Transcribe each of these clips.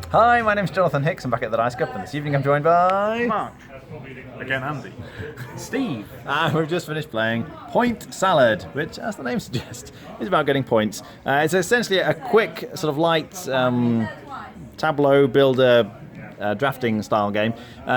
Hi, my name's Jonathan Hicks. I'm back at the Dice Cup, and this evening I'm joined by... Mark. Again, Andy. Steve. And we've just finished playing Point Salad, which, as the name suggests, is about getting points. It's essentially a quick, sort of light tableau builder drafting style game.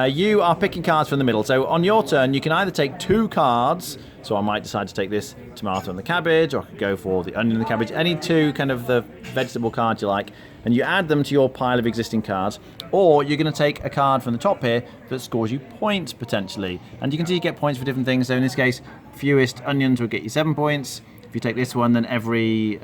You are picking cards from the middle. So on your turn, you can either take 2 cards. So I might decide to take this tomato and the cabbage, or I could go for the onion and the cabbage. Any 2 kind of the vegetable cards you like, and you add them to your pile of existing cards. Or you're going to take a card from the top here that scores you points potentially. And you can see you get points for different things. So in this case, fewest onions will get you 7 points. If you take this one, then every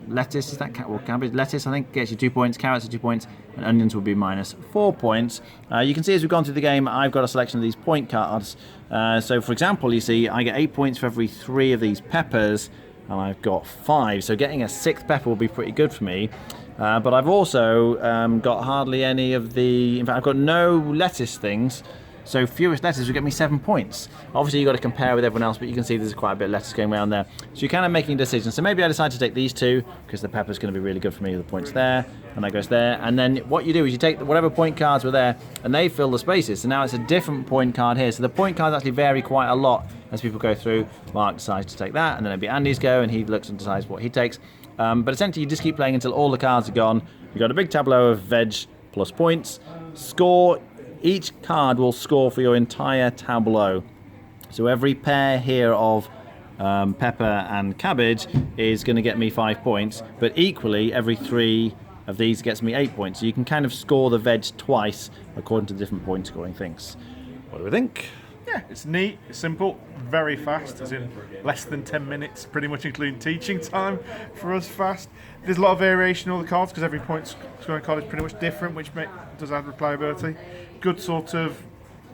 lettuce, is that cabbage? Lettuce, I think, gets you 2 points. Carrots are 2 points, and onions will be minus 4 points. You can see as we've gone through the game, I've got a selection of these point cards. So, for example, you see I get 8 points for every 3 of these peppers, and I've got 5. So getting a 6th pepper will be pretty good for me. But I've also got hardly any of the... In fact, I've got no lettuce things. So fewest lettuce will get me 7 points. Obviously, you've got to compare with everyone else, but you can see there's quite a bit of lettuce going around there. So you're kind of making decisions. So maybe I decide to take these 2, because the pepper's going to be really good for me. The points there, and that goes there. And then what you do is you take whatever point cards were there, and they fill the spaces. So now it's a different point card here. So the point cards actually vary quite a lot as people go through. Mark decides to take that, and then it'll be Andy's go, and he looks and decides what he takes. But essentially, you just keep playing until all the cards are gone. You've got a big tableau of veg plus points. Score. Each card will score for your entire tableau. So every pair here of pepper and cabbage is going to get me 5 points, but equally every 3 of these gets me 8 points. So you can kind of score the veg twice according to the different point scoring things. What do we think? Yeah, it's neat, it's simple, very fast, as in less than 10 minutes, pretty much including teaching time for us fast. There's a lot of variation in all the cards because every point scoring card is pretty much different, which does add replayability. Good sort of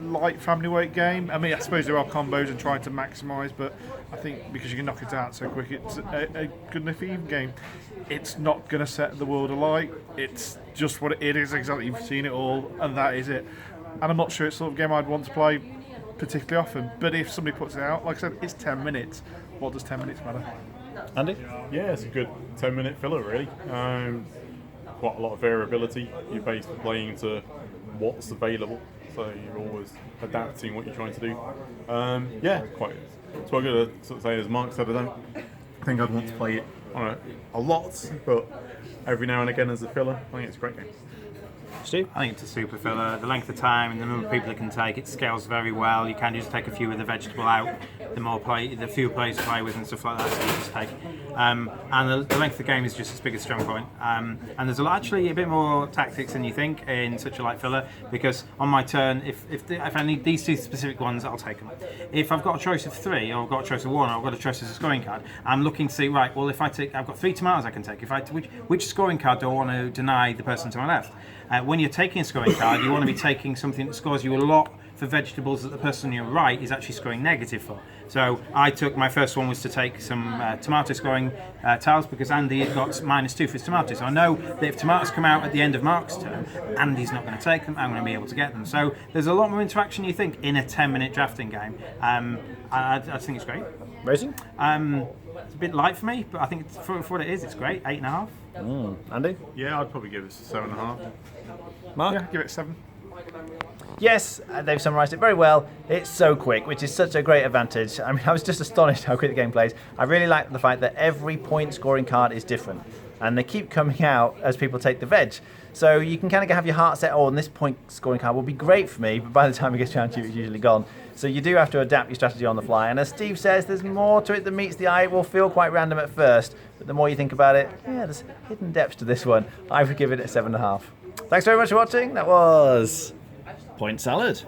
light family weight game. I mean, I suppose there are combos and trying to maximise, but I think because you can knock it out so quick, it's a good enough even game. It's not going to set the world alight. It's just what it is exactly. You've seen it all, and that is it. And I'm not sure it's the sort of game I'd want to play particularly often, but if somebody puts it out, like I said, it's 10 minutes. What does 10 minutes matter? Andy? Yeah, it's a good 10-minute filler, really. Quite a lot of variability. You're basically playing to what's available, so you're always adapting what you're trying to do. Yeah, quite. So I'm going to sort of say, as Mark said, I don't think I'd want to play it on a lot, but every now and again as a filler, I think it's a great game. Steve? I think it's a super filler. The length of time and the number of people it can take, it scales very well. You can just take a few of the vegetable out. The fewer players you play with and stuff like that, so you just take. And the length of the game is just its biggest strong point. And there's actually a bit more tactics than you think in such a light filler, because on my turn, if I need these 2 specific ones, I'll take them. If I've got a choice of 3, or I've got a choice of 1, or I've got a choice as a scoring card, I'm looking to see, right, well, if I've got 3 tomatoes I can take. Which scoring card do I want to deny the person to my left? When you're taking a scoring card, you want to be taking something that scores you a lot for vegetables that the person on your right is actually scoring negative for. So my first one was to take some tomato scoring tiles, because Andy got -2 for his tomatoes. So I know that if tomatoes come out at the end of Mark's turn, Andy's not going to take them, I'm going to be able to get them. So there's a lot more interaction, you think, in a 10-minute drafting game. I think it's great. Racing? It's a bit light for me, but I think for what it is, it's great. 8.5. Andy? Yeah, I'd probably give it a 7.5. Mark? Yeah, give it 7. Yes, they've summarised it very well. It's so quick, which is such a great advantage. I mean, I was just astonished how quick the game plays. I really like the fact that every point scoring card is different, and they keep coming out as people take the veg. So you can kind of have your heart set, and this point scoring card will be great for me, but by the time it gets around to you, it's usually gone. So you do have to adapt your strategy on the fly. And as Steve says, there's more to it than meets the eye. It will feel quite random at first, but the more you think about it, yeah, there's hidden depths to this one. I would give it a 7.5. Thanks very much for watching. That was Point Salad.